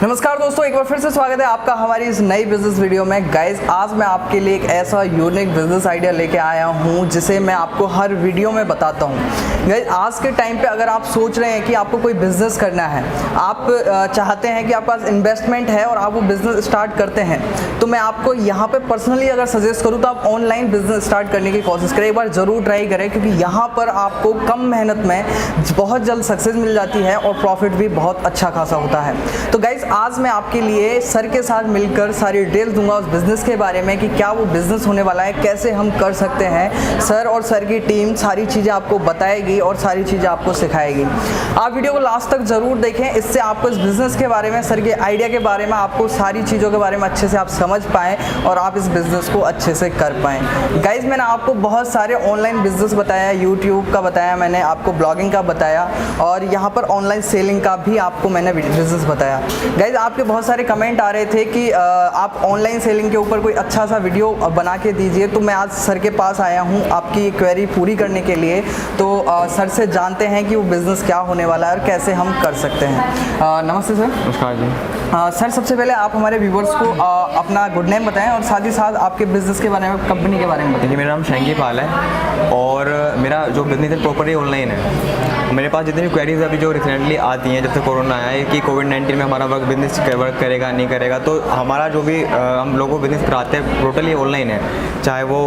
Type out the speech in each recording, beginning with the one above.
नमस्कार दोस्तों, एक बार फिर से स्वागत है आपका हमारी इस नई बिजनेस वीडियो में। गाइज, आज मैं आपके लिए एक ऐसा यूनिक बिजनेस आइडिया लेके आया हूँ जिसे मैं आपको हर वीडियो में बताता हूँ। गाइज, आज के टाइम पे अगर आप सोच रहे हैं कि आपको कोई बिजनेस करना है, आप चाहते हैं कि आपके पास इन्वेस्टमेंट है और आप वो बिजनेस स्टार्ट करते हैं, तो मैं आपको यहाँ पे पर्सनली अगर सजेस्ट करूँ तो आप ऑनलाइन बिजनेस स्टार्ट करने की कोशिश करें। एक बार ज़रूर ट्राई करें, क्योंकि यहाँ पर आपको कम मेहनत में बहुत जल्द सक्सेस मिल जाती है और प्रॉफिट भी बहुत अच्छा खासा होता है। तो गाइज, आज मैं आपके लिए सर के साथ मिलकर सारी डिटेल्स दूंगा उस बिज़नेस के बारे में कि क्या वो बिज़नेस होने वाला है, कैसे हम कर सकते हैं। सर और सर की टीम सारी चीज़ें आपको बताएगी और सारी चीज़ें आपको सिखाएगी। आप वीडियो को लास्ट तक ज़रूर देखें, इससे आपको इस बिज़नेस के बारे में, सर के आइडिया के बारे में, आपको सारी चीज़ों के बारे में अच्छे से आप समझ पाएँ और आप इस बिज़नेस को अच्छे से कर पाएँ। गाइज, मैंने आपको बहुत सारे ऑनलाइन बिज़नेस बताया, यूट्यूब का बताया, मैंने आपको ब्लॉगिंग का बताया और यहाँ पर ऑनलाइन सेलिंग का भी आपको मैंने बिज़नेस बताया। गाइज, आपके बहुत सारे कमेंट आ रहे थे कि आप ऑनलाइन सेलिंग के ऊपर कोई अच्छा सा वीडियो बना के दीजिए, तो मैं आज सर के पास आया हूँ आपकी क्वेरी पूरी करने के लिए। तो सर से जानते हैं कि वो बिज़नेस क्या होने वाला है और कैसे हम कर सकते हैं। नमस्ते सर। नमस्कार जी। सर, सबसे पहले आप हमारे व्यूवर्स को अपना गुड नेम बताएं और साथ ही साथ आपके बिज़नेस के बारे में, कंपनी के बारे में बताइए। मेरा नाम शैंकी पाल है और मेरा जो बिज़नेस है प्रॉपर्टी ऑनलाइन है। मेरे पास जितनी भी क्वेरीज अभी जो रिसेंटली आती हैं, जब से कोरोना आया है कि कोविड-19 में हमारा बिज़नेस वर्क करेगा नहीं करेगा, तो हमारा जो भी हम लोगों को बिज़नेस कराते हैं टोटली ऑनलाइन है। चाहे वो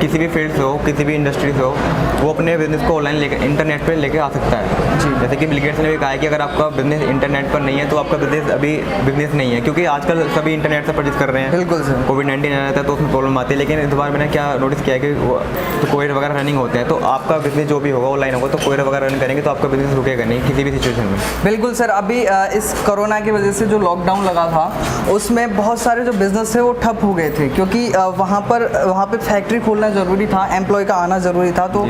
किसी भी फील्ड से हो, किसी भी इंडस्ट्री से हो, वो अपने बिज़नेस को ऑनलाइन लेकर इंटरनेट पर लेकर आ सकता है जी। जैसे कि बिल गेट्स ने भी कहा है कि अगर आपका बिज़नेस इंटरनेट पर नहीं है तो आपका बिज़नेस अभी बिज़नेस नहीं है, क्योंकि आजकल सभी इंटरनेट से परचेज कर रहे हैं। बिल्कुल सर। कोविड-19 आ जाता है तो उसमें प्रॉब्लम आती है, लेकिन इस बार मैंने क्या नोटिस किया है कि तो कोविड वगैरह रनिंग होते हैं, तो आपका बिज़नेस जो भी होगा ऑनलाइन होगा, तो कोविड वगैरह रन करेंगे तो आपका बिज़नेस रुकेगा नहीं किसी भी सिचुएशन में। बिल्कुल सर। अभी इस कोरोना की वजह से जो लॉकडाउन लगा था उसमें बहुत सारे जो बिज़नेस है वो ठप हो गए थे, क्योंकि वहाँ पे फैक्ट्री खोलना ज़रूरी था, एम्प्लॉय का आना ज़रूरी था, तो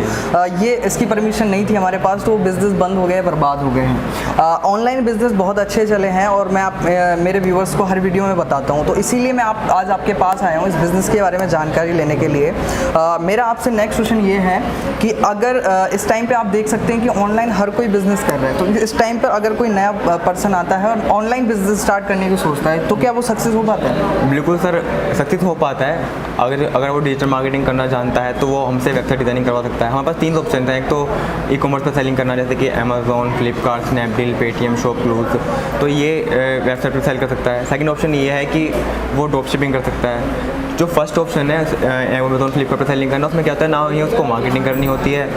ये इसकी परमिशन नहीं थी हमारे पास, तो वो बिज़नेस बंद हो गए, बर्बाद हो गए हैं। ऑनलाइन बिज़नेस बहुत अच्छे चले हैं और मैं मेरे व्यूवर्स को हर वीडियो में बताता हूँ, तो इसीलिए मैं आज आपके पास आया हूँ इस बिज़नेस के बारे में जानकारी लेने के लिए। मेरा आपसे नेक्स्ट क्वेश्चन ये है कि अगर इस टाइम पे आप देख सकते हैं कि ऑनलाइन हर कोई बिज़नेस कर रहा है, तो इस टाइम पर अगर कोई नया पर्सन आता है और ऑनलाइन बिज़नेस स्टार्ट करने की सोचता है, तो क्या वो सक्सेस हो पाता है? बिल्कुल सर, सक्सेस हो पाता है। अगर वो डिजिटल मार्केटिंग करना जानता है तो वो हमसे वेबसाइट डिज़ाइनिंग करवा सकता है। हमारे पास 3 ऑप्शन हैं। एक तो ई कॉमर्स पर सेलिंग करना, जैसे कि Amazon, Flipkart, Snapdeal, Paytm, ShopClues, तो ये वेबसाइट पर सेल कर सकता है। सेकंड ऑप्शन ये है कि वो ड्रॉप शिपिंग कर सकता है। जो फर्स्ट ऑप्शन है अमेज़ॉन, फ्लिपकार्ट पर सेलिंग करना, उसमें क्या होता है, ना ही उसको मार्केटिंग करनी होती है,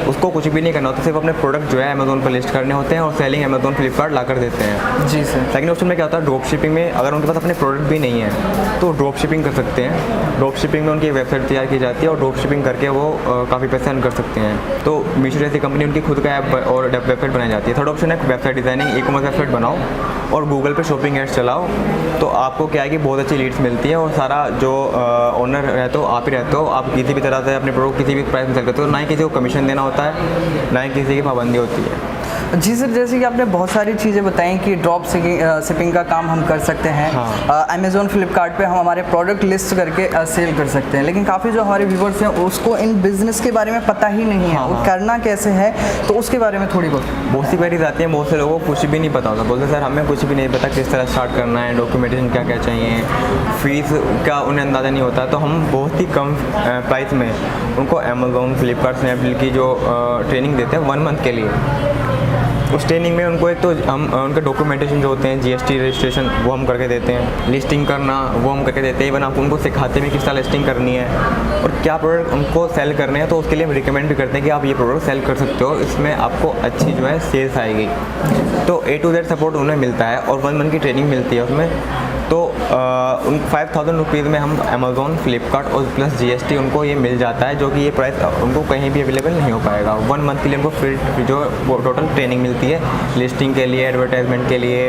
उसको कुछ भी नहीं करना होता, सिर्फ अपने प्रोडक्ट जो है अमेज़ॉन पर लिस्ट करने होते हैं और सेलिंग अमेज़ॉन, फ्लिपकार्ट ला कर देते हैं जी सर। सेकंड ऑप्शन में क्या होता है, ड्रॉप शिपिंग में अगर उनके पास अपने प्रोडक्ट भी नहीं है तो ड्रॉप शिपिंग कर सकते हैं। ड्रॉप शिपिंग में उनकी वेबसाइट तैयार की जाती है और ड्रॉप शिपिंग करके वो काफ़ी पैसे अर्न कर सकते हैं। तो मीशो जैसी कंपनी उनकी खुद का ऐप और वेबसाइट बनाई जाती है। थर्ड ऑप्शन है website designing, e commerce website बनाओ और गूगल पे शॉपिंग एड्स चलाओ, तो आपको क्या है कि बहुत अच्छी लीड्स मिलती है और सारा जो ओनर रहते हो आप ही रहते हो, आप किसी भी तरह से अपने प्रोडक्ट किसी भी प्राइस में सेल करते हो, ना ही किसी को कमीशन देना होता है, ना ही किसी की पाबंदी होती है। जी सर, जैसे कि आपने बहुत सारी चीज़ें बताई कि ड्रॉप शिपिंग का काम हम कर सकते हैं। अमेज़ॉन, फ्लिपकार्ट पे हम हमारे प्रोडक्ट लिस्ट करके सेल कर सकते हैं, लेकिन काफ़ी जो हमारे व्यूवर्स हैं उसको इन बिज़नेस के बारे में पता ही नहीं है, वो करना कैसे है, तो उसके बारे में थोड़ी बहुत सी क्वेरीज आती हैं। बहुत से लोगों को कुछ भी नहीं पता होता, बोलते सर हमें कुछ भी नहीं पता किस तरह स्टार्ट करना है, डॉक्यूमेंटेशन क्या क्या चाहिए, फीस का उन्हें अंदाज़ा नहीं होता, तो हम बहुत ही कम प्राइस में उनको अमेज़ॉन, फ्लिपकार्ट, स्नैपडील की जो ट्रेनिंग देते हैं 1 मंथ के लिए। उस ट्रेनिंग में उनको एक तो हम उनके डॉक्यूमेंटेशन जो होते हैं, जीएसटी रजिस्ट्रेशन, वो हम करके देते हैं, लिस्टिंग करना वो हम करके देते हैं, इवन आप उनको सिखाते हैं किस तरह लिस्टिंग करनी है और क्या प्रोडक्ट उनको सेल करने हैं, तो उसके लिए हम रिकमेंड भी करते हैं कि आप ये प्रोडक्ट सेल कर सकते हो, इसमें आपको अच्छी जो है सेल्स आएगी। तो A to Z सपोर्ट उन्हें मिलता है और 1 मंथ की ट्रेनिंग मिलती है उसमें। तो उन 5000 रुपीज़ में हम अमेज़ॉन, फ्लिपकार्ट और प्लस जीएसटी उनको ये मिल जाता है, जो कि ये प्राइस उनको कहीं भी अवेलेबल नहीं हो पाएगा। 1 मंथ के लिए उनको फिर जो वो टोटल ट्रेनिंग मिलती है लिस्टिंग के लिए, एडवर्टाइजमेंट के लिए,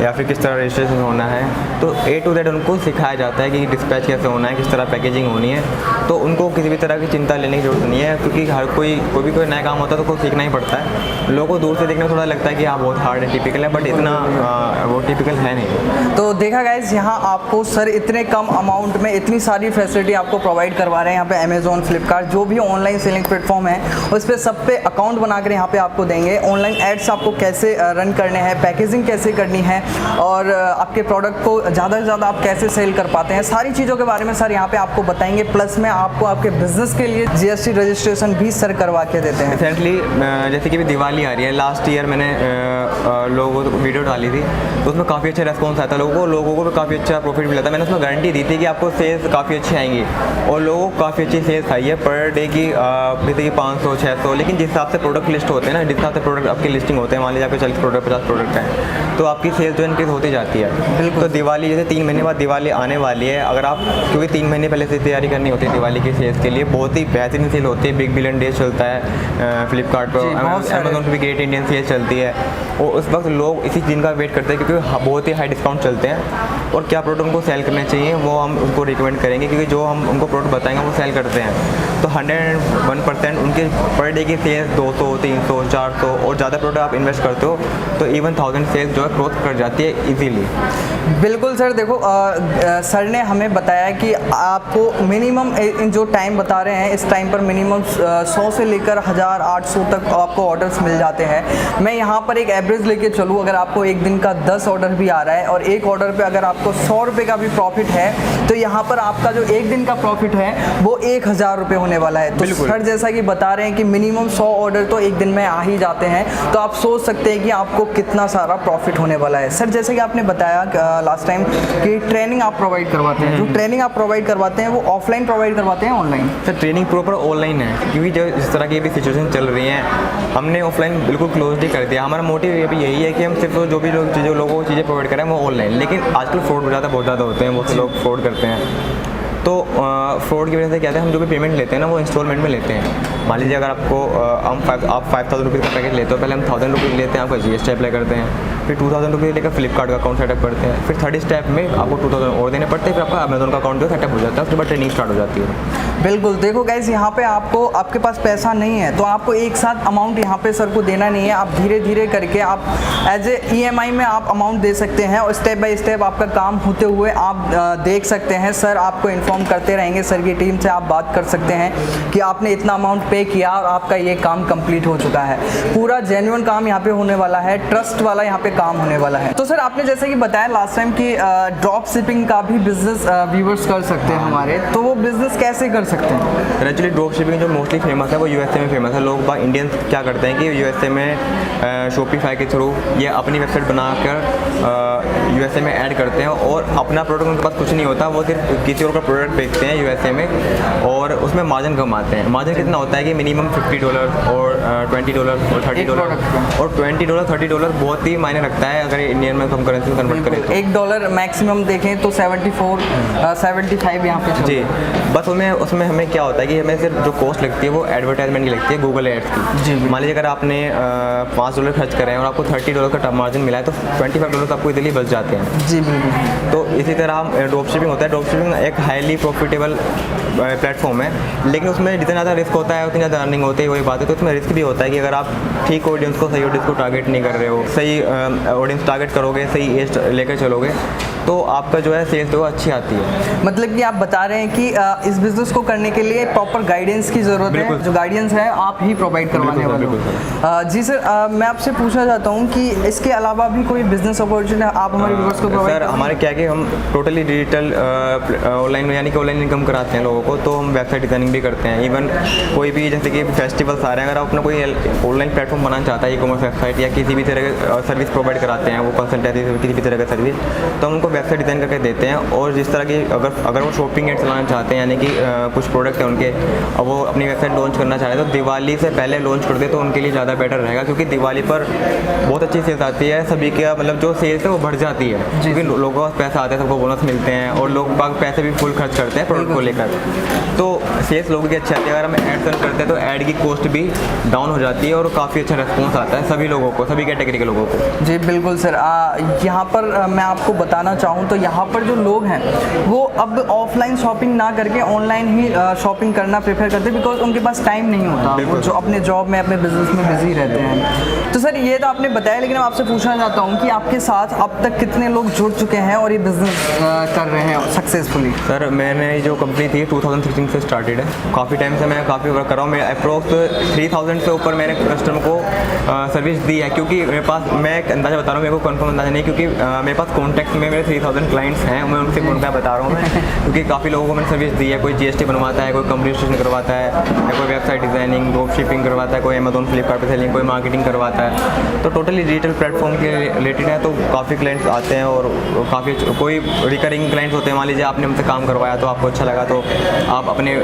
या फिर किस तरह रजिस्ट्रेशन होना है, तो A to Z उनको सिखाया जाता है कि डिस्पैच कैसे होना है, किस तरह पैकेजिंग होनी है। तो उनको किसी भी तरह की चिंता लेने की जरूरत नहीं है, क्योंकि हर कोई भी कोई नया काम होता है तो उसको सीखना ही पड़ता है। लोगों को दूर से देखने में थोड़ा लगता है कि हाँ बहुत हार्ड है, टिपिकल है, बट इतना वो टिपिकल है नहीं। तो देखा गाइस, यहाँ आपको सर इतने कम अमाउंट में इतनी सारी फैसिलिटी आपको प्रोवाइड करवा रहे हैं। यहाँ पे अमेजोन, फ्लिपकार्ट जो भी ऑनलाइन सेलिंग प्लेटफॉर्म है उस पर सब पे अकाउंट बनाकर यहाँ पे आपको देंगे। ऑनलाइन एड्स आपको कैसे रन करने हैं, पैकेजिंग कैसे करनी है और आपके प्रोडक्ट को ज़्यादा से ज़्यादा आप कैसे सेल कर पाते हैं, सारी चीज़ों के बारे में सर यहाँ पे आपको बताएंगे। प्लस में आपको आपके बिजनेस के लिए GST रजिस्ट्रेशन भी सर करवा के देते हैं। रिसेंटली जैसे कि अभी दिवाली आ रही है, लास्ट ईयर मैंने लोगों को वीडियो डाली थी तो उसमें काफ़ी अच्छा रेस्पॉन्स आया था। लोगों को भी काफ़ी अच्छा प्रॉफिट मिला था। मैंने उसमें गारंटी दी थी कि आपको सेल्स काफ़ी अच्छी आएंगी और लोगों को काफ़ी अच्छी सेल्स आई है। पर डे की जैसे कि 500-600, लेकिन जिस हिसाब से प्रोडक्ट लिस्ट होते हैं ना, जिस हिसाब से प्रोडक्ट आपकी लिस्टिंग होते हैं, मान लीजिए आपके 40 प्रोडक्ट 50 प्रोडक्ट हैं तो आपकी सेल्स जो इनक्रीज होती जाती है। बिल्कुल। तो दिवाली जैसे 3 महीने बाद दिवाली आने वाली है, अगर आप क्योंकि 3 महीने पहले से तैयारी करनी होती है दिवाली की सेल्स के लिए, बहुत ही बेहतरीन सेल होती है। बिग बिलियन डेज चलता है फ्लिपकार्ट पर, अमेजोन पर भी ग्रेट इंडियन सेल चलती है और उस वक्त लोग इसी दिन का वेट करते हैं क्योंकि बहुत ही हाई डिस्काउंट चलते हैं। और क्या प्रोडक्ट उनको सेल करने चाहिए वो हम उनको रिकमेंड करेंगे, क्योंकि जो हम उनको प्रोडक्ट बताएंगे वो सेल करते हैं। तो 101% उनके पर डे की सेल्स 200, 300, 400 और ज़्यादा प्रोडक्ट आप इन्वेस्ट करते हो तो इवन 1000 सेल्स जो है ग्रोथ कर जाती है इजीली। बिल्कुल सर, देखो सर ने हमें बताया कि आपको मिनिमम जो टाइम बता रहे हैं इस टाइम पर मिनिमम 100 से लेकर 1800 तक आपको ऑर्डर्स मिल जाते हैं। मैं यहाँ पर एक एवरेज लेके चलूँ, अगर आपको एक दिन का 10 ऑर्डर भी आ रहा है और एक ऑर्डर पे अगर आपको 100 रुपये का भी प्रॉफिट है तो यहाँ पर आपका जो एक दिन का प्रॉफिट है वो 1000 रुपये होने वाला है। तो सर जैसा कि बता रहे हैं कि मिनिमम 100 ऑर्डर तो एक दिन में आ ही जाते हैं, तो आप सोच सकते हैं कि आपको कितना सारा प्रॉफिट होने वाला है। सर जैसे कि आपने बताया लास्ट टाइम कि ट्रेनिंग आप प्रोवाइड करवाते हैं, जो ट्रेनिंग आप प्रोवाइड करवाते हैं वो ऑफलाइन प्रोवाइड करवाते हैं online? Sir training proper online है, क्योंकि जो जिस तरह की भी सिचुएशन चल रही है हमने ऑफलाइन बिल्कुल क्लोज ही कर दिया। हमारा मोटिव ये भी यही है कि हम सिर्फ जो भी लोगों को चीज़ें प्रोवाइड करें वो ऑनलाइन। लेकिन आजकल फ्रॉड बहुत ज़्यादा होते हैं, बहुत से लोग फ्रॉड करते हैं। तो फ्रॉड की वजह से क्या है, हम जो भी पेमेंट लेते हैं ना वो इंस्टॉलमेंट में लेते हैं। मान लीजिए अगर आपको आप 5000 रुपीज़ का पैकेज लेते हो, पहले हम 1000 रुपीज़ लेते हैं, आपका GST अप्लाई करते हैं, फिर 2000 रुपीज़ लेकर फ्लिपकार्ट का अकाउंट सेटअप करते हैं, फिर थर्ड स्टेप में आपको 2000 और देने पड़ते हैं, फिर आपका अमेजोन का अकाउंट जो सेटअप हो जाता है, उसके बाद ट्रेनिंग स्टार्ट हो जाती है। बिल्कुल। देखो गाइस, यहाँ पे आपके पास पैसा नहीं है तो आपको एक साथ अमाउंट यहाँ पे सर को देना नहीं है। आप धीरे धीरे करके आप एज ए EMI में आप अमाउंट दे सकते हैं और स्टेप बाय स्टेप आपका काम होते हुए आप देख सकते हैं। सर आपको इन्फॉर्म करते रहेंगे, सर की टीम से आप बात कर सकते हैं कि आपने इतना अमाउंट पे किया और आपका ये काम कंप्लीट हो चुका है। पूरा जेन्युइन काम यहाँ पे होने वाला है, ट्रस्ट वाला यहाँ पे काम होने वाला है। तो सर आपने जैसे कि बताया लास्ट टाइम कि ड्रॉप शिपिंग का भी बिजनेस व्यूवर्स कर सकते हैं हमारे, तो वो बिजनेस कैसे कर सकते हैं? एक्चुअली ड्रॉप शिपिंग जो मोस्टली फेमस है वो USA में फेमस है। लोग इंडियंस क्या करते हैं कि USA में शॉपिफाई के थ्रू या अपनी वेबसाइट बनाकर USA में ऐड करते हैं और अपना प्रोडक्ट उनके पास कुछ नहीं होता, वो सिर्फ किसी और का प्रोडक्ट बेचते हैं USA में और उसमें मार्जिन कमाते हैं। मार्जिन कितना होता है कि मिनिमम $50 और $20 और $30 और $20 $30 बहुत ही मायने रखता है अगर इंडियन में हम करेंसी में कन्वर्ट करें तो। $1 मैक्सिमम देखें तो 75 यहाँ पे जी। बस उसमें हमें क्या होता है कि हमें सिर्फ जो कॉस्ट लगती है वो एडवर्टाइजमेंट की लगती है, गूगल एड्स की। जी। मान लीजिए अगर आपने $5 खर्च करें और आपको $30 का मार्जिन मिला है तो $25 आपको इजीली बच जाते हैं। जी बिल्कुल। तो इसी तरह हम ड्रॉप शिपिंग होता है। ड्रॉप शिपिंग एक हाईली प्रॉफिटेबल प्लेटफॉर्म है, लेकिन उसमें जितना ज़्यादा रिस्क होता है उतनी ज़्यादा अर्निंग होती है, वही बात है। तो उसमें रिस्क भी होता है कि अगर आप ठीक ऑडियंस को सही ऑडियंस को टारगेट नहीं कर रहे हो, सही ऑडियंस टारगेट करोगे, सही एज लेकर चलोगे तो आपका जो है सेल्स तो अच्छी आती है। मतलब कि आप बता रहे हैं कि इस बिज़नेस को करने के लिए प्रॉपर गाइडेंस की ज़रूरत है, जो गाइडेंस है आप ही प्रोवाइड करवाने वाले हो। जी सर, मैं आपसे पूछना चाहता हूँ कि इसके अलावा भी कोई बिजनेस अपॉर्चुनिटी आप हमारे व्यूअर्स को प्रोवाइड? सर हमारे क्या कि हम टोटली डिजिटल ऑनलाइन यानी कि ऑनलाइन इनकम कराते हैं लोगों को, तो हम वेबसाइट डिजाइनिंग भी करते हैं। इवन कोई भी जैसे कि फेस्टिवल्स आ रहे हैं, अगर आप अपना कोई ऑनलाइन प्लेटफॉर्म बनाना चाहता है, ई-कॉमर्स वेबसाइट या किसी भी तरह का सर्विस प्रोवाइड कराते हैं, वो कंसल्टेंसी किसी भी तरह का सर्विस, तो हम उनको वेबसाइट डिज़ाइन करके देते हैं। और जिस तरह की अगर वो शॉपिंग एड चलाना चाहते हैं, यानी कि कुछ प्रोडक्ट है उनके और वो अपनी वेबसाइट लॉन्च करना चाह रहे हैं तो दिवाली से पहले लॉन्च कर दे तो उनके लिए ज़्यादा बेटर रहेगा, क्योंकि दिवाली पर बहुत अच्छी सेल्स आती है। सभी का मतलब जो सेल्स है वो बढ़ जाती है, क्योंकि लोगों के पास पैसा आता है, सबको बोनस मिलते हैं और लोग पैसे भी फुल खर्च करते हैं प्रोडक्ट को लेकर, तो सेल्स लोगों की अच्छी आती है। अगर हम एड रन करते हैं तो ऐड की कॉस्ट भी डाउन हो जाती है और काफ़ी अच्छा रिस्पॉन्स आता है सभी लोगों को, सभी कैटेगरी के लोगों को। जी बिल्कुल सर। यहाँ पर मैं आपको बताना चाहूँ चाहूँ तो यहाँ पर जो लोग हैं वो अब ऑफलाइन शॉपिंग ना करके ऑनलाइन ही शॉपिंग करना प्रेफर करते हैं, बिकॉज उनके पास टाइम नहीं होता, वो जो अपने जॉब में अपने बिजनेस में बिजी रहते हैं। तो सर ये तो आपने बताया, लेकिन मैं आपसे पूछना चाहता हूँ कि आपके साथ अब तक कितने लोग जुड़ चुके हैं और ये बिजनेस कर रहे हैं सक्सेसफुली? सर मैंने जो कंपनी थी 2016 से स्टार्टेड है, काफ़ी टाइम से मैं काफ़ी वर्क कर रहा हूँ। मैं अप्रोक्स 3000 से ऊपर मैंने कस्टमर को सर्विस दी है, क्योंकि मेरे पास, मैं एक अंदाज़ा बता रहा हूँ, मेरे को कंफर्म अंदाज़ा नहीं, क्योंकि मेरे पास कॉन्टैक्ट में मेरे 3000 क्लाइंट्स हैं, मैं उनसे कॉन्टैक्ट बता रहा हूँ मैं, क्योंकि काफ़ी लोगों को मैंने सर्विस दी है। कोई GST बनवाता है, कोई कंपनी रजिस्ट्रेशन करवाता है, या कोई वेबसाइट डिज़ाइनिंग, ड्रॉप शिपिंग करवाता है, कोई अमेजोन फ्लिपकार्ट पर सेलिंग, कोई मार्केटिंग करवाता है। तो टोटली डिजिटल प्लेटफॉर्म के रिलेटेड है, तो काफ़ी क्लाइंट्स आते हैं और काफ़ी कोई रिकरिंग क्लाइंट्स होते हैं। मान लीजिए आपने हमसे काम करवाया तो आपको अच्छा लगा, तो आप अपने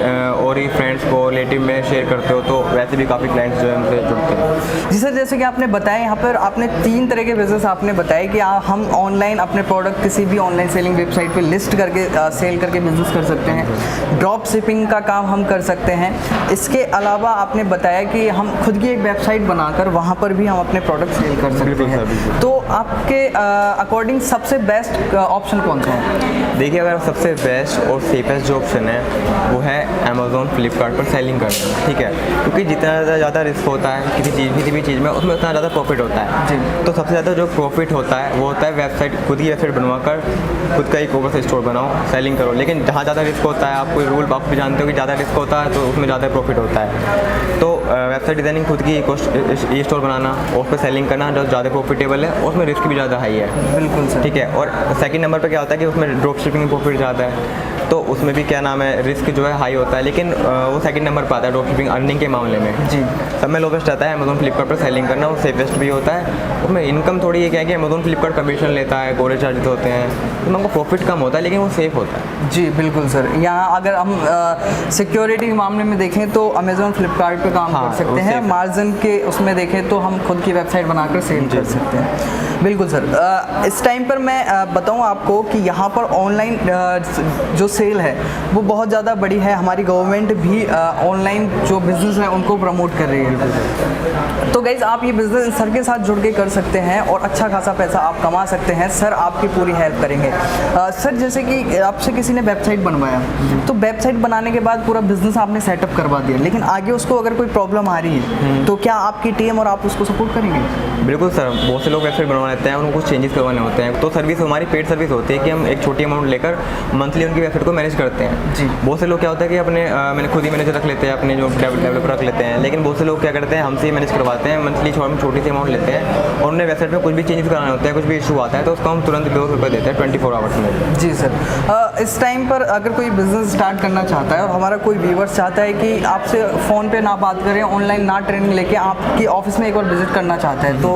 और ही फ्रेंड्स को रिलेटिव में शेयर करते हो, तो वैसे भी काफ़ी क्लाइंट्स जो है हमसे जुड़ते हैं। जी सर, जैसे कि आपने बताया यहाँ पर आपने 3 तरह के बिजनेस आपने बताए कि हम ऑनलाइन अपने प्रोडक्ट किसी भी ऑनलाइन सेलिंग वेबसाइट पे लिस्ट करके सेल करके बिजनेस कर सकते हैं, ड्रॉप शिपिंग का काम हम कर सकते हैं। इसके अलावा आपने बताया कि हम खुद की एक वेबसाइट बनाकर वहाँ पर भी हम अपने प्रोडक्ट सेल कर सकते हैं। तो आपके अकॉर्डिंग सबसे बेस्ट ऑप्शन कौन सा है? देखिए, अगर सबसे बेस्ट और सेफेस्ट जो ऑप्शन है वो है अमेजोन फ्लिपकार्ट पर सेलिंग करना, ठीक है, क्योंकि जितना ज़्यादा रिस्क होता है किसी भी चीज़ में, उसमें उतना ज़्यादा प्रॉफिट होता है जी। तो सबसे ज़्यादा जो प्रॉफिट होता है वो होता है वेबसाइट, खुद की वेबसाइट बनवाकर खुद का ई-कॉमर्स स्टोर बनाओ, सेलिंग करो। लेकिन जहाँ ज़्यादा रिस्क होता है, आप कोई रूल आप भी जानते हो कि ज़्यादा रिस्क होता है तो उसमें ज़्यादा प्रॉफिट होता है। तो वेबसाइट डिज़ाइनिंग, खुद की ई स्टोर बनाना और उस पर सेलिंग करना जो ज़्यादा प्रॉफिटेबल है, और उसमें रिस्क भी ज़्यादा हाई है। बिल्कुल सर, ठीक है। और सेकंड नंबर पे क्या होता है कि उसमें ड्रॉप शिपिंग में प्रॉफिट ज़्यादा है, तो उसमें भी क्या नाम है, रिस्क जो है हाई होता है, लेकिन वो सेकंड नंबर पर आता है ड्रॉप शिपिंग अर्निंग के मामले में जी। सब में लोवेस्ट रहता है अमेजोन फ्लिपकार्ट पर सेलिंग करना, वो सेफेस्ट भी होता है। उसमें इनकम थोड़ी ये क्या है कि अमेजोन फ्लिपकार्ट कमीशन लेता है, कोरियर चार्जेस होते हैं, तो उनको प्रॉफिट कम होता है, लेकिन वो सेफ होता है जी। बिल्कुल सर, यहाँ अगर हम सिक्योरिटी के मामले में देखें तो अमेजोन फ्लिपकार्ट पे काम कर सकते हैं, मार्जिन के उसमें देखें तो हम खुद की वेबसाइट बनाकर सेल कर सकते हैं। बिल्कुल सर, इस टाइम पर मैं बताऊं आपको कि यहाँ पर ऑनलाइन जो सेल है वो बहुत ज़्यादा बड़ी है, हमारी गवर्नमेंट भी ऑनलाइन जो बिज़नेस है उनको प्रमोट कर रही है। तो गाइज़, आप ये बिज़नेस सर के साथ जुड़ के कर सकते हैं और अच्छा खासा पैसा आप कमा सकते हैं, सर आपकी पूरी हेल्प करेंगे। सर, जैसे कि आपसे किसी ने वेबसाइट बनवाया, तो वेबसाइट बनाने के बाद पूरा बिज़नेस आपने सेटअप करवा दिया, लेकिन आगे उसको अगर कोई प्रॉब्लम आ रही है तो क्या आपकी टीम और आप उसको सपोर्ट करेंगे? बिल्कुल सर, बहुत से लोग वेबसाइट बनवा लेते हैं, उनको कुछ चेंजेस करवाने होते हैं, तो सर्विस हमारी पेड सर्विस होती है कि हम एक छोटी अमाउंट लेकर मंथली उनकी वेबसाइट को मैनेज करते हैं जी। बहुत से लोग क्या होता है कि अपने मैंने खुद ही मैनेजर रख लेते हैं, अपने जो डेवलपर रख लेते हैं, लेकिन बहुत से लोग क्या करते हैं, हमसे ही मैनेज करवाते हैं, मंथली छोटी सी अमाउंट लेते हैं, और उन्हें वेबसाइट में कुछ भी चेंजेस कराने होते हैं, कुछ भी इशू आता है तो उसको हम तुरंत 2 रुपये देते हैं 24 आवर्स में जी सर। इस टाइम पर अगर कोई बिजनेस स्टार्ट करना चाहता है और हमारा कोई व्यूअर्स चाहता है कि आपसे फ़ोन पे ना बात करें, ऑनलाइन ना ट्रेनिंग लेके आपकी ऑफिस में एक बार विजिट करना चाहता है, तो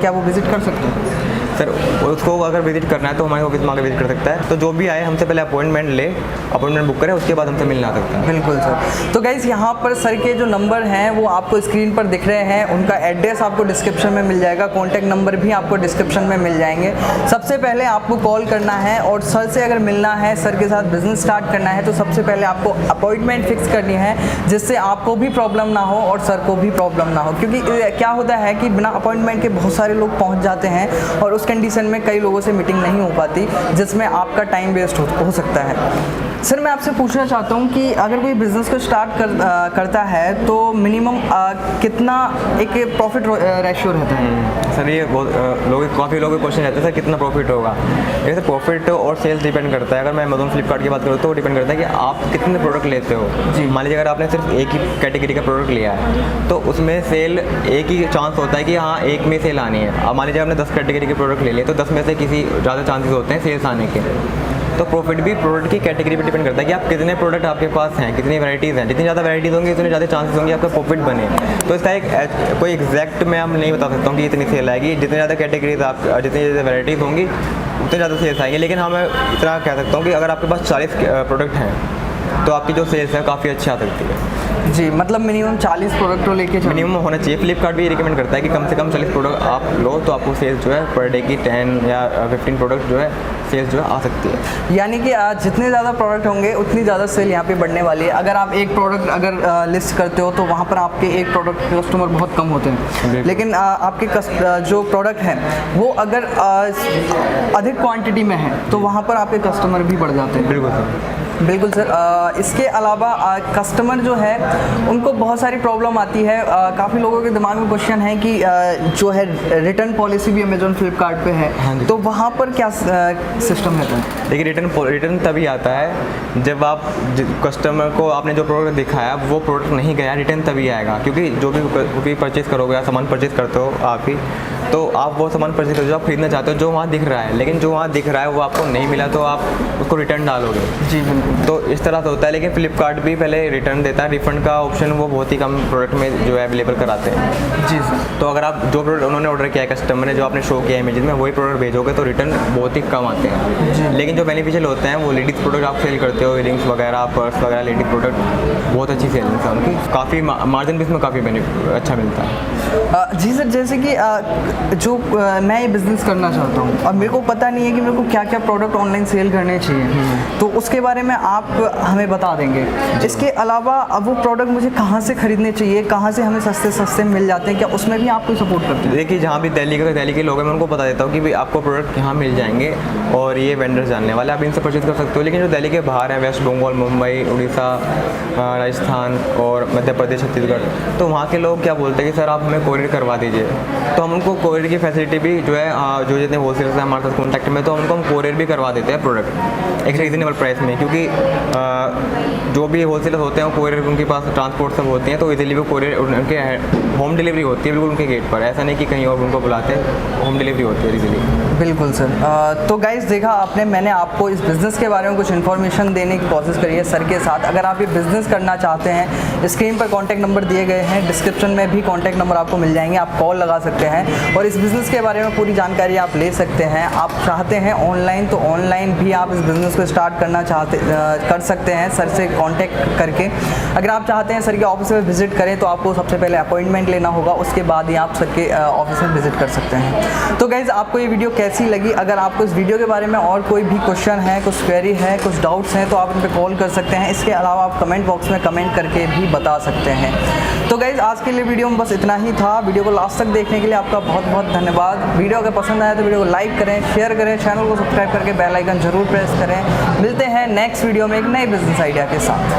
क्या वो विजिट कर सकते हैं? सर, उसको अगर विजिट करना है तो हमारे ऑफिस में आकर विजिट कर सकता है, तो जो भी आए हमसे पहले अपॉइंटमेंट बुक करें, उसके बाद हमसे मिलना आ सकता है। बिल्कुल सर। तो गाइस, यहाँ पर सर के जो नंबर हैं वो आपको स्क्रीन पर दिख रहे हैं, उनका एड्रेस आपको डिस्क्रिप्शन में मिल जाएगा, कॉन्टैक्ट नंबर भी आपको डिस्क्रिप्शन में मिल जाएंगे। सबसे पहले आपको कॉल करना है और सर से अगर मिलना है, सर के साथ बिजनेस स्टार्ट करना है, तो सबसे पहले आपको अपॉइंटमेंट फिक्स करनी है, जिससे आपको भी प्रॉब्लम ना हो और सर को भी प्रॉब्लम ना हो, क्योंकि क्या होता है कि बिना अपॉइंटमेंट के बहुत सारे लोग पहुँच जाते हैं और उस कंडीशन में कई लोगों से मीटिंग नहीं हो पाती, जिसमें आपका टाइम वेस्ट हो सकता है। सर, मैं आपसे पूछना चाहता हूँ कि अगर कोई बिज़नेस को स्टार्ट करता है तो मिनिमम कितना एक प्रॉफिट रेशियो रहता है? सर, ये बहुत काफ़ी लोगों के क्वेश्चन रहते हैं, सर कितना प्रॉफिट होगा। जैसे प्रॉफिट और सेल्स डिपेंड करता है। अगर मैं अमेजोन फ्लिपकार्ट की बात करूँ तो डिपेंड करता है कि आप कितने प्रोडक्ट लेते हो जी। मान लीजिए अगर आपने सिर्फ एक ही कैटेगरी का प्रोडक्ट लिया है तो उसमें सेल एक ही चांस होता है कि हाँ, एक में सेल आनी है। अब मान लीजिए आपने 10 कैटेगरी के प्रोडक्ट ले लिए तो 10 में से किसी ज़्यादा चांसेस होते हैं सेल्स आने के। तो प्रॉफिट भी प्रोडक्ट की कैटेगरी पे डिपेंड करता है कि आप कितने प्रोडक्ट आपके पास हैं, कितनी वैराइटीज़ हैं। जितनी ज़्यादा वैराइटीज़ होंगी उतने ज़्यादा चांसेस होंगे आपका प्रॉफिट बने। तो इसका एक कोई एग्जैक्ट मैं आप नहीं बता सकता हूँ कि इतनी सेल आएगी। जितनी ज़्यादा कैटेगरीज आप जितनी ज़्यादा वैराइटीज़ होंगी उतने ज़्यादा सेल्स आएंगे। लेकिन हाँ, मैं इतना कह सकता हूँ कि अगर आपके पास 40 प्रोडक्ट हैं तो आपकी जो सेल्स है काफ़ी अच्छी आ सकती है जी। मतलब मिनिमम 40 प्रोडक्ट तो लेके मिनिमम होना चाहिए। फ्लिपकार्ट भी रिकमेंड करता है कि कम से कम 40 प्रोडक्ट आप लो तो आपको सेल्स जो है पर डे की 10 या 15 प्रोडक्ट जो है सेल्स जो है आ सकती है। यानी कि जितने ज़्यादा प्रोडक्ट होंगे उतनी ज़्यादा सेल यहाँ पे बढ़ने वाली है। अगर आप एक प्रोडक्ट अगर लिस्ट करते हो तो वहाँ पर आपके एक प्रोडक्ट के कस्टमर बहुत कम होते हैं, लेकिन आपके जो प्रोडक्ट हैं वो अगर अधिक क्वांटिटी में है तो वहाँ पर आपके कस्टमर भी बढ़ जाते हैं। बिल्कुल सर। बिल्कुल सर। इसके अलावा कस्टमर जो है उनको बहुत सारी प्रॉब्लम आती है। काफ़ी लोगों के दिमाग में क्वेश्चन है कि जो है रिटर्न पॉलिसी भी अमेजोन फ्लिपकार्ट पे है, तो वहाँ पर क्या सिस्टम रहता है? देखिए रिटर्न तभी आता है जब आप कस्टमर को आपने जो प्रोडक्ट दिखाया वो प्रोडक्ट नहीं गया, रिटर्न तभी आएगा। क्योंकि जो भी परचेज़ करोगे या सामान परचेज़ करते हो आप ही, तो आप वो सामान परचेज़ करते हो जो आप खरीदना चाहते हो, जो वहाँ दिख रहा है, लेकिन जो वहाँ दिख रहा है वो आपको नहीं मिला तो आप उसको रिटर्न डालोगे। जी बिल्कुल। तो इस तरह से होता है। लेकिन फ्लिपकार्ट भी पहले रिटर्न देता है, रिफंड का ऑप्शन वो बहुत ही कम प्रोडक्ट में जो है अवेलेबल कराते हैं। जी सर। तो अगर आप जो प्रोडक्ट उन्होंने ऑर्डर किया है कस्टमर ने, जो आपने शो किया है इमेजेस में, वही प्रोडक्ट भेजोगे तो रिटर्न बहुत ही कम आते हैं। लेकिन जो बेनिफिशियल होते हैं वो लेडीज़ प्रोडक्ट आप सेल करते हो, इयरिंग्स वगैरह, पर्स वगैरह, लेडीज़ प्रोडक्ट बहुत अच्छी सेल है उनकी, काफ़ी मार्जिन भी इसमें काफ़ी बेनिफिट अच्छा मिलता है। जी सर, जैसे कि जो मैं ये बिज़नेस करना चाहता हूँ और मेरे को पता नहीं है कि मेरे को क्या क्या प्रोडक्ट ऑनलाइन सेल करने चाहिए, तो उसके बारे में आप हमें बता देंगे। इसके अलावा अब वो प्रोडक्ट मुझे कहाँ से खरीदने चाहिए, कहाँ से हमें सस्ते मिल जाते हैं, क्या उसमें भी आप कोई सपोर्ट करते हैं? देखिए जहाँ भी दिल्ली के लोग हैं मैं उनको बता देता हूँ कि भाई आपको प्रोडक्ट यहाँ मिल जाएंगे और ये वेंडर्स जानने वाले, आप इनसे परचेज कर सकते हो। लेकिन जो दिल्ली के बाहर है, वेस्ट बंगाल, मुंबई, उड़ीसा, राजस्थान और मध्य प्रदेश, छत्तीसगढ़, तो वहाँ के लोग क्या बोलते हैं कि सर आप हमें कोरियर करवा दीजिए। तो हम उनको कोरियर की फैसिलिटी भी जो है जो जितने होलसेलर्स हैं हमारे साथ कॉन्टैक्ट में, तो हम कोरियर भी करवा देते हैं प्रोडक्ट एक रीजनेबल प्राइस में। क्योंकि जो भी होलसेलर होते हैं कोरियर उनके पास ट्रांसपोर्ट सब होती हैं, तो इजीली वो कोरियर उनके होम डिलीवरी होती है बिल्कुल उनके गेट पर। ऐसा नहीं कि कहीं और उनको बुलाते हैं, होम डिलीवरी होती है इजीली। बिल्कुल सर। तो गाइस देखा आपने, मैंने आपको इस बिज़नेस के बारे में कुछ इन्फॉर्मेशन देने की कोशिश करी है सर के साथ। अगर आप ये बिज़नेस करना चाहते हैं, स्क्रीन पर कॉन्टैक्ट नंबर दिए गए हैं, डिस्क्रिप्शन में भी कॉन्टैक्ट नंबर आपको मिल जाएंगे, आप कॉल लगा सकते हैं और इस बिज़नेस के बारे में पूरी जानकारी आप ले सकते हैं। आप चाहते हैं ऑनलाइन, तो ऑनलाइन भी आप इस बिज़नेस को स्टार्ट करना कर सकते हैं सर से कॉन्टैक्ट करके। अगर आप चाहते हैं सर के ऑफिस में विजिट करें तो आपको सबसे पहले अपॉइंटमेंट लेना होगा, उसके बाद ही आप सर के ऑफिस में विजिट कर सकते हैं। तो गाइज़ आपको ये वीडियो कैसी लगी? अगर आपको इस वीडियो के बारे में और कोई भी क्वेश्चन है, कुछ क्वेरी है, कुछ डाउट्स हैं, तो आप इन पर कॉल कर सकते हैं। इसके अलावा आप कमेंट बॉक्स में कमेंट करके भी बता सकते हैं। तो गाइज़ आज के लिए वीडियो में बस इतना ही था। वीडियो को लास्ट तक देखने के लिए आपका बहुत बहुत धन्यवाद। वीडियो अगर पसंद आया तो वीडियो को लाइक करें, शेयर करें, चैनल को सब्सक्राइब करके बेल आइकन जरूर प्रेस करें। मिलते हैं नेक्स्ट वीडियो में एक नए बिजनेस आइडिया के साथ।